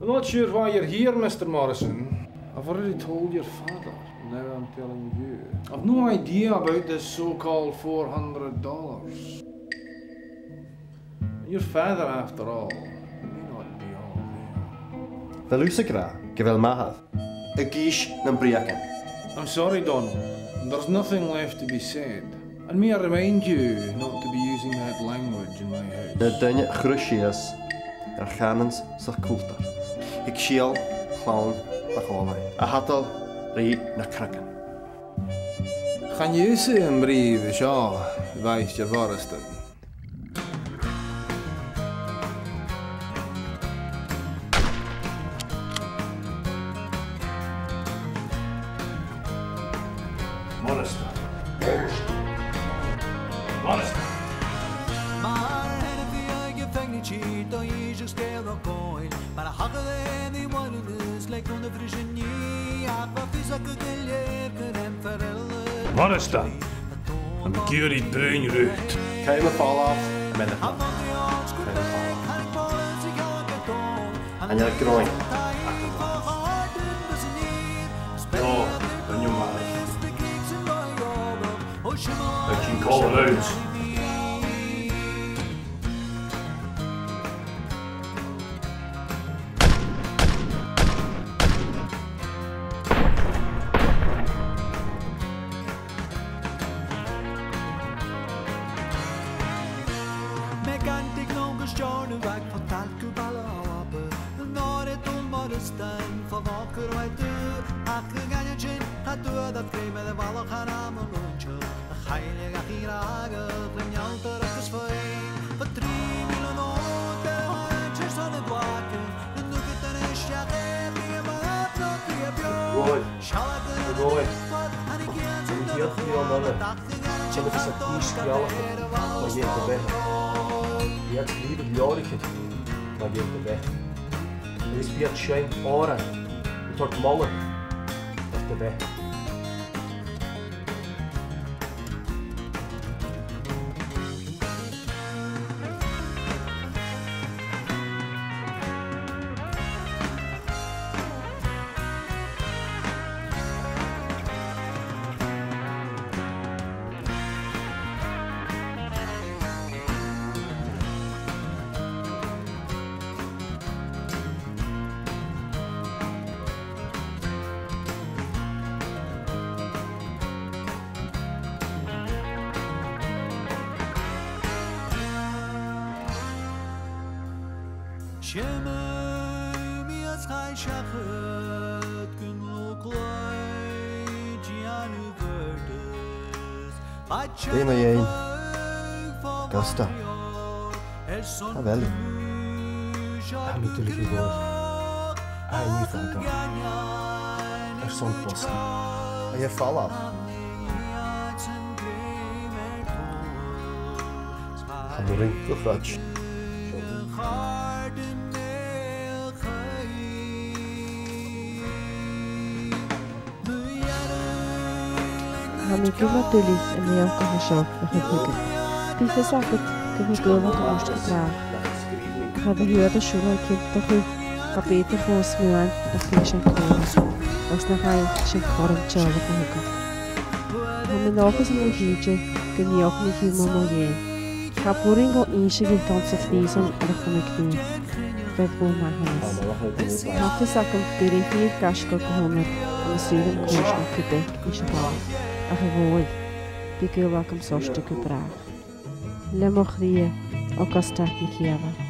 I'm not sure why you're here, Mr. Morrison. I've already told your father. Now I'm telling you. I've no idea about this so-called $400. Your father, after all, may not be all there. Velusagra, Gavel Mahad. A gish Nambriakan. I'm sorry, Donald. There's nothing left to be said. And may I remind you not to be using that language in my house. De dunne Grushias, Chanans Sakultar. Ik shiel, clown, Bacholai. A hatal, Ri na Kraken. Gaan je een brief, ja, wijst je voorsten. Morrison. Morrison. Maar en via je vengetje, dan je je stel nog kooi. Maar hakken en die worden dus lijkt onder Virginie. Ja, wat is dat geleerd en verrellen. Morrison. Een keer die bruin rucht. Keine fall af, met het land. En je groin. Ja, ben je maar. Ik ging kallen uit. Megantic nog stjärnor weg från talkuballaber. När det ommarsten för vacker och ett dör. Akkuganjen har dödat krig med valla haram och luncher. Heilige girage, den jalter och svej. För 3 miljoner år, det har inte sån ett vaken. Den duket den är kärlek, det är bara något vi är björn. Kärleken är det, han är gränsen där. Så det finns ett isskall och ger det bättre. Jag skriver björken och ger det bättre. Det är spjärt tjejn åren. Vi tar målen efter det. Şemem yazgay şakıt gün luklay cianı gördüz. Det må jeg ind. Gustav. Ha vel. Han är inte lika god. Han är nyfödd. Är sånt bossen. En je fall af. Han är ringt och frötsch. हामी gymoduli yn ei alcohol a hygwyd. Bydd y sagod gyfnigol fod yn wrth gydrach. Ac oedd y hwyd y siwr o'i cynt o chwi, a byd y ffos miwan a chi eisiau cwrdd, os na chai eisiau cwrdd yn siarad o hygwyd. हामी nogos yn ei hydje, gyniog ni hi mam o ie. Ca bwrin go eisiau gyda ond sy'n ffnison ar y chwmig ni. Fedd bwyd na hanes. Haffi sagod byr ei ffyr gasgo gyhwnnw am y sydd yn cwrs na cydeg eisiau bawd. A chyfwyd, bydd gylwag am sosta gybrach. Le moch ddie o gostach ni ciafa.